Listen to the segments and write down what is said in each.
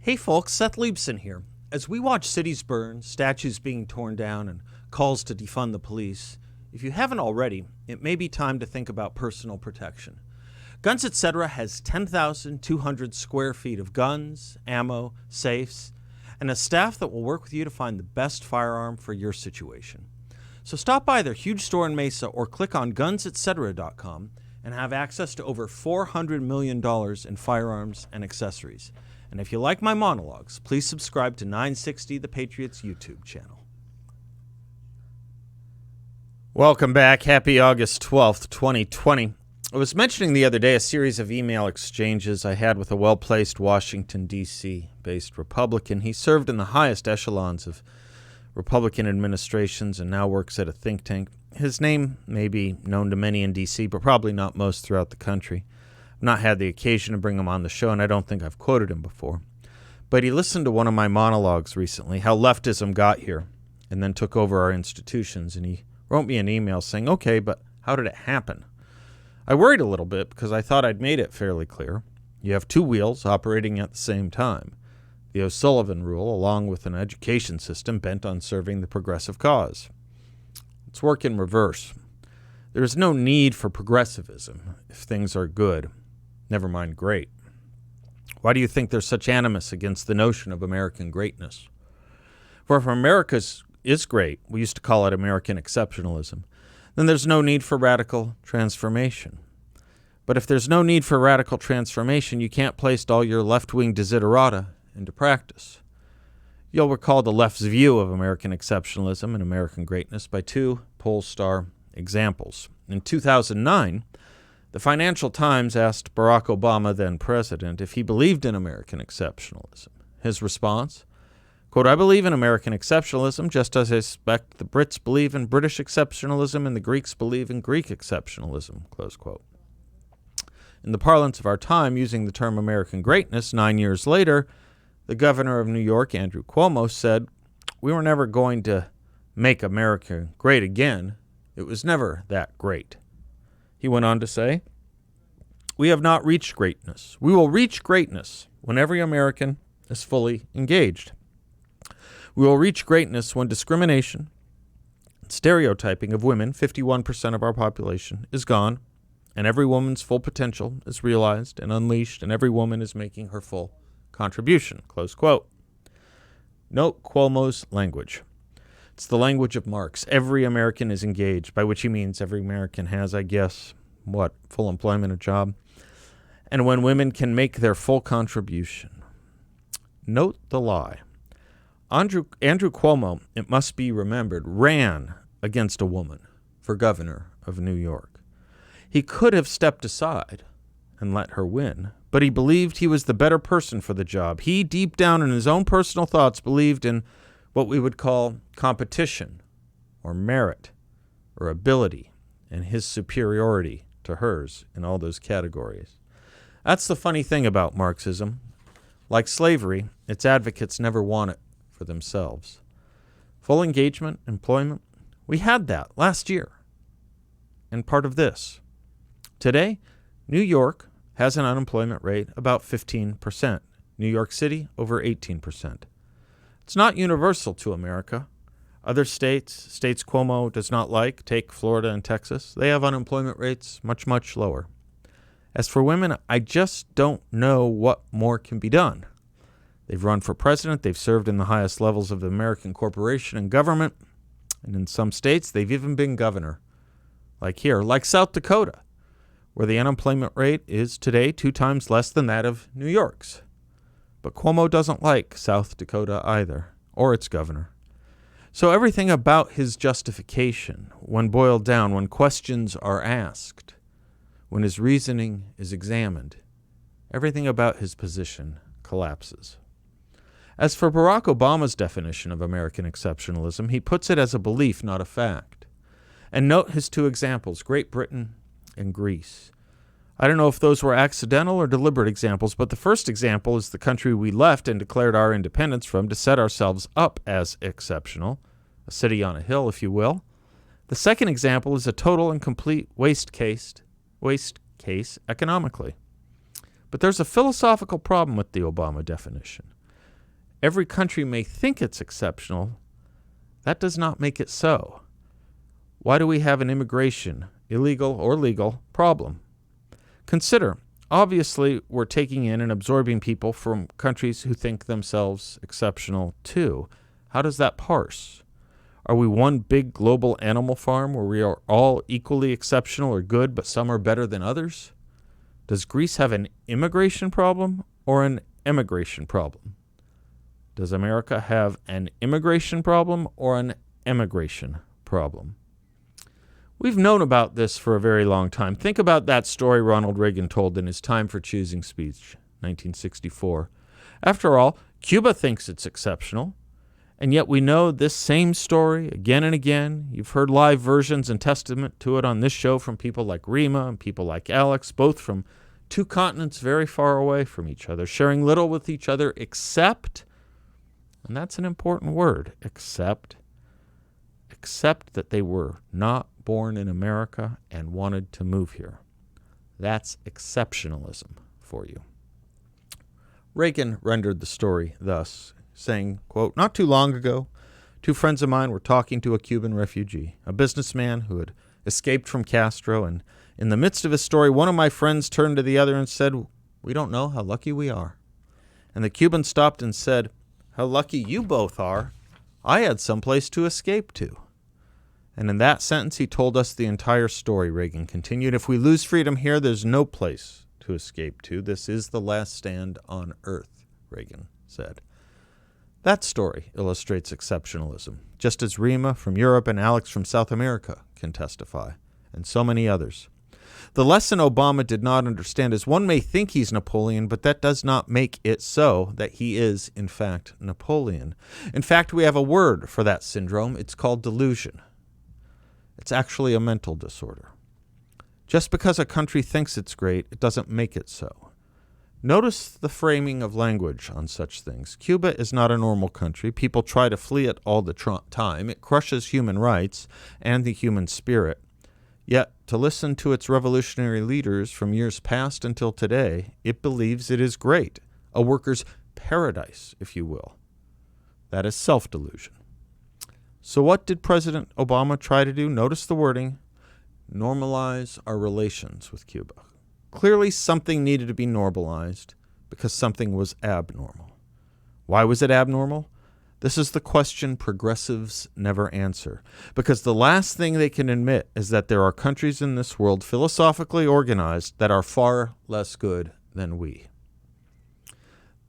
Hey folks, Seth Liebson here. As we watch cities burn, statues being torn down, and calls to defund the police, if you haven't already, it may be time to think about personal protection. Guns Etc. has 10,200 square feet of guns, ammo, safes, and a staff that will work with you to find the best firearm for your situation. So stop by their huge store in Mesa or click on gunsetcetera.com and have access to over $400 million in firearms and accessories. And if you like my monologues, please subscribe to 960 The Patriots YouTube channel. Welcome back. Happy August 12th, 2020. I was mentioning the other day a series of email exchanges I had with a well-placed Washington, D.C.-based Republican. He served in the highest echelons of Republican administrations and now works at a think tank. His name may be known to many in D.C., but probably not most throughout the country. I've not had the occasion to bring him on the show, and I don't think I've quoted him before. But he listened to one of my monologues recently, how leftism got here and then took over our institutions, and he wrote me an email saying, okay, but how did it happen? I worried a little bit because I thought I'd made it fairly clear. You have two wheels operating at the same time. The O'Sullivan rule, along with an education system bent on serving the progressive cause. Let's work in reverse. There is no need for progressivism if things are good, never mind great. Why do you think there's such animus against the notion of American greatness? For if America is great, we used to call it American exceptionalism, then there's no need for radical transformation. But if there's no need for radical transformation, you can't place all your left-wing desiderata into practice. You'll recall the left's view of American exceptionalism and American greatness by two poll-star examples. In 2009, the Financial Times asked Barack Obama, then president, if he believed in American exceptionalism. His response, quote, I believe in American exceptionalism just as I suspect the Brits believe in British exceptionalism and the Greeks believe in Greek exceptionalism, close quote. In the parlance of our time, using the term American greatness, 9 years later, the governor of New York, Andrew Cuomo, said, we were never going to make America great again. It was never that great. He went on to say, we have not reached greatness. We will reach greatness when every American is fully engaged. We will reach greatness when discrimination and stereotyping of women, 51% of our population, is gone, and every woman's full potential is realized and unleashed, and every woman is making her full contribution, close quote. Note Cuomo's language. It's the language of Marx. Every American is engaged, by which he means every American has, I guess, full employment, a job. And when women can make their full contribution. Note the lie. Andrew Cuomo, it must be remembered, ran against a woman for governor of New York. He could have stepped aside and let her win, but he believed he was the better person for the job. He, deep down in his own personal thoughts, believed in what we would call competition or merit or ability and his superiority to hers in all those categories. That's the funny thing about Marxism. Like slavery, its advocates never want it for themselves. Full engagement, employment, we had that last year. And part of this. Today, New York has an unemployment rate about 15%. New York City, over 18%. It's not universal to America. Other states Cuomo does not like, take Florida and Texas, they have unemployment rates much, much lower. As for women, I just don't know what more can be done. They've run for president, they've served in the highest levels of the American corporation and government, and in some states, they've even been governor. Like here, like South Dakota, where the unemployment rate is today 2 times less than that of New York's. But Cuomo doesn't like South Dakota either, or its governor. So everything about his justification, when boiled down, when questions are asked, when his reasoning is examined, everything about his position collapses. As for Barack Obama's definition of American exceptionalism, he puts it as a belief, not a fact. And note his 2 examples, Great Britain and Greece. I don't know if those were accidental or deliberate examples, but the first example is the country we left and declared our independence from to set ourselves up as exceptional, a city on a hill, if you will. The second example is a total and complete waste case economically. But there's a philosophical problem with the Obama definition. every country may think it's exceptional, that does not make it so. Why do we have an immigration, illegal or legal, problem? Consider, obviously, we're taking in and absorbing people from countries who think themselves exceptional too. How does that parse? Are we one big global animal farm where we are all equally exceptional or good, but some are better than others? Does Greece have an immigration problem or an emigration problem? Does America have an immigration problem or an emigration problem? We've known about this for a very long time. Think about that story Ronald Reagan told in his Time for Choosing speech, 1964. After all, Cuba thinks it's exceptional, and yet we know this same story again and again. You've heard live versions and testament to it on this show from people like Rima and people like Alex, both from two continents very far away from each other, sharing little with each other except, and that's an important word, except that they were not born in America and wanted to move here. That's exceptionalism for you. Reagan rendered the story thus, saying, quote, "Not too long ago, two friends of mine were talking to a Cuban refugee, a businessman who had escaped from Castro, and in the midst of his story, one of my friends turned to the other and said, 'We don't know how lucky we are.' And the Cuban stopped and said, 'How lucky you both are. I had someplace to escape to.' And in that sentence, he told us the entire story," Reagan continued. "If we lose freedom here, there's no place to escape to. This is the last stand on earth," Reagan said. That story illustrates exceptionalism, just as Rima from Europe and Alex from South America can testify, and so many others. The lesson Obama did not understand is one may think he's Napoleon, but that does not make it so that he is, in fact, Napoleon. In fact, we have a word for that syndrome. It's called delusion. It's actually a mental disorder. Just because a country thinks it's great, it doesn't make it so. Notice the framing of language on such things. Cuba is not a normal country. People try to flee it all the time. It crushes human rights and the human spirit. Yet, to listen to its revolutionary leaders from years past until today, it believes it is great, a worker's paradise, if you will. That is self-delusion. So what did President Obama try to do? Notice the wording. Normalize our relations with Cuba. Clearly something needed to be normalized because something was abnormal. Why was it abnormal? This is the question progressives never answer, because the last thing they can admit is that there are countries in this world philosophically organized that are far less good than we.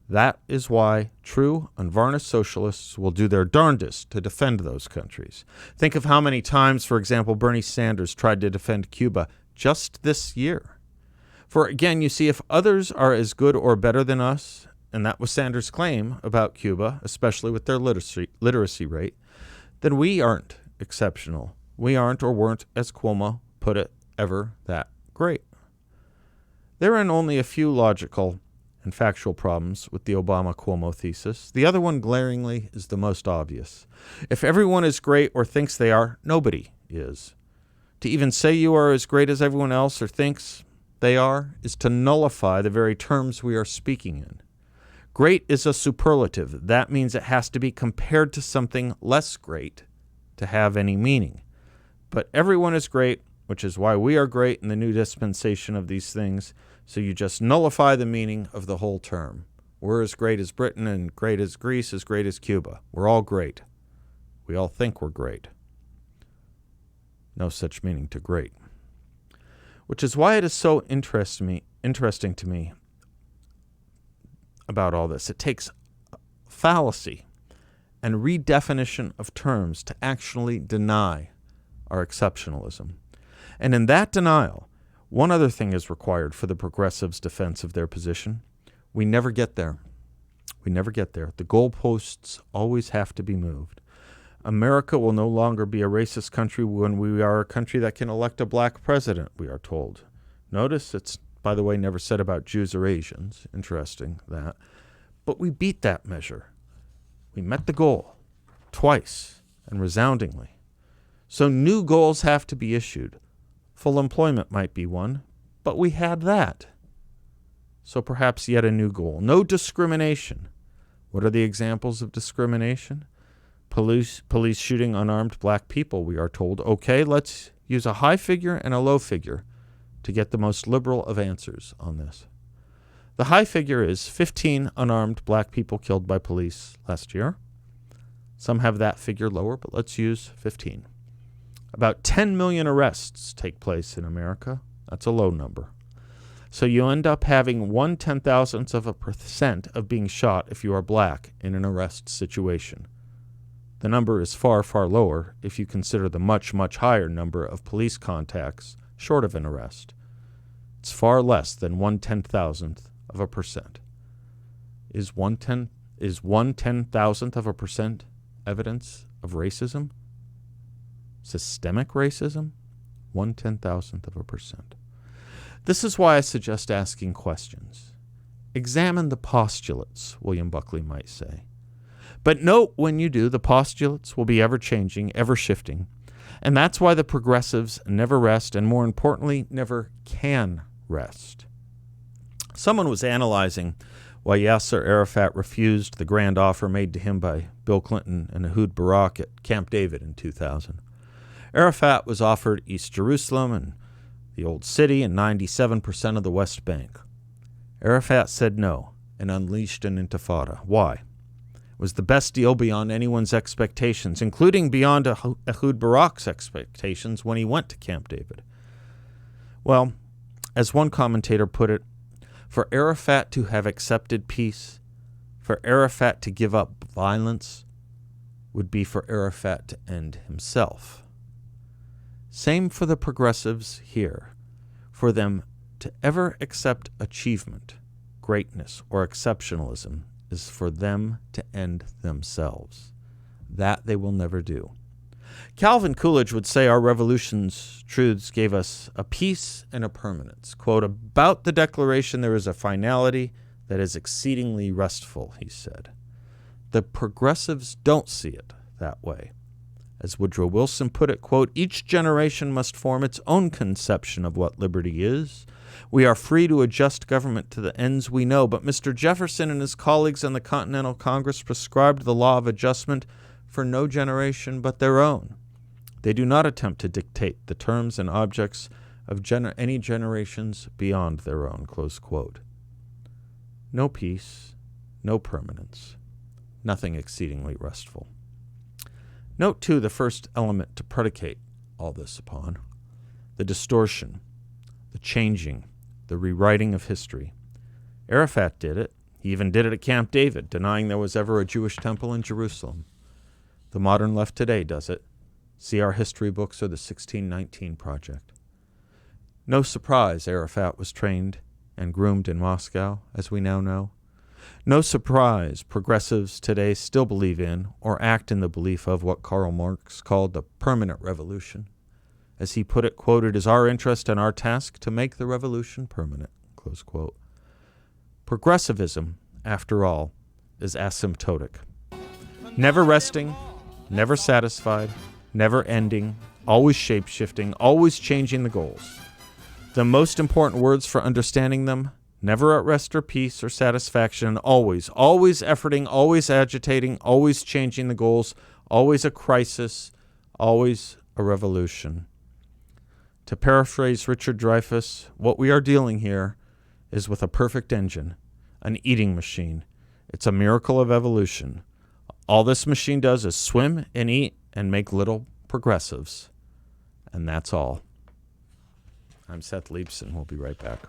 That is why true, unvarnished socialists will do their darndest to defend those countries. Think of how many times, for example, Bernie Sanders tried to defend Cuba just this year. For again, you see, if others are as good or better than us, and that was Sanders' claim about Cuba, especially with their literacy rate, then we aren't exceptional. We aren't or weren't, as Cuomo put it, ever that great. There are only a few logical and factual problems with the Obama-Cuomo thesis. The other one, glaringly, is the most obvious. If everyone is great or thinks they are, nobody is. To even say you are as great as everyone else or thinks they are is to nullify the very terms we are speaking in. Great is a superlative. That means it has to be compared to something less great to have any meaning. But everyone is great, which is why we are great in the new dispensation of these things. So you just nullify the meaning of the whole term. We're as great as Britain and great as Greece, as great as Cuba. We're all great. We all think we're great. No such meaning to great. Which is why it is so interesting to me about all this. It takes fallacy and redefinition of terms to actually deny our exceptionalism. And in that denial, one other thing is required for the progressives' defense of their position. We never get there. We never get there. The goalposts always have to be moved. America will no longer be a racist country when we are a country that can elect a black president, we are told. Notice it's, by the way, never said about Jews or Asians. Interesting, that. But we beat that measure. We met the goal twice and resoundingly. So new goals have to be issued. Full employment might be one, but we had that. So perhaps yet a new goal. No discrimination. What are the examples of discrimination? Police shooting unarmed black people, we are told. Okay, let's use a high figure and a low figure to get the most liberal of answers on this. The high figure is 15 unarmed black people killed by police last year. Some have that figure lower, but let's use 15. About 10 million arrests take place in America. That's a low number. So you end up having 1/10,000% of being shot if you are black in an arrest situation. The number is far, far lower if you consider the much, much higher number of police contacts short of an arrest. It's far less than 1/10,000%. Is 1/10,000% evidence of racism? Systemic racism? 1/10,000%. This is why I suggest asking questions. Examine the postulates, William Buckley might say. But note when you do, the postulates will be ever-changing, ever-shifting, and that's why the progressives never rest, and more importantly, never can rest. Someone was analyzing why Yasser Arafat refused the grand offer made to him by Bill Clinton and Ehud Barak at Camp David in 2000. Arafat was offered East Jerusalem and the Old City and 97% of the West Bank. Arafat said no and unleashed an intifada. Why? It was the best deal beyond anyone's expectations, including beyond Ehud Barak's expectations when he went to Camp David. Well, as one commentator put it, for Arafat to have accepted peace, for Arafat to give up violence, would be for Arafat to end himself. Same for the progressives here. For them to ever accept achievement, greatness, or exceptionalism is for them to end themselves. That they will never do. Calvin Coolidge would say our revolution's truths gave us a peace and a permanence. Quote, about the Declaration there is a finality that is exceedingly restful, he said. The progressives don't see it that way. As Woodrow Wilson put it, quote, each generation must form its own conception of what liberty is. We are free to adjust government to the ends we know, but Mr. Jefferson and his colleagues in the Continental Congress prescribed the law of adjustment for no generation but their own. They do not attempt to dictate the terms and objects of any generations beyond their own, close quote. No peace, no permanence, nothing exceedingly restful. Note, too, the first element to predicate all this upon, the distortion, the changing, the rewriting of history. Arafat did it. He even did it at Camp David, denying there was ever a Jewish temple in Jerusalem. The modern left today does it. See our history books or the 1619 Project. No surprise Arafat was trained and groomed in Moscow, as we now know. No surprise progressives today still believe in or act in the belief of what Karl Marx called the permanent revolution. As he put it, quote, it is our interest and our task to make the revolution permanent, close quote. Progressivism, after all, is asymptotic. Never resting, never satisfied, never ending, always shape-shifting, always changing the goals. The most important words for understanding them, never at rest or peace or satisfaction, always efforting, always agitating, always changing the goals, always a crisis, always a revolution. To paraphrase Richard Dreyfuss, what we are dealing here is with a perfect engine, an eating machine. It's a miracle of evolution. All this machine does is swim and eat and make little progressives. And that's all. I'm Seth Leibson. We'll be right back.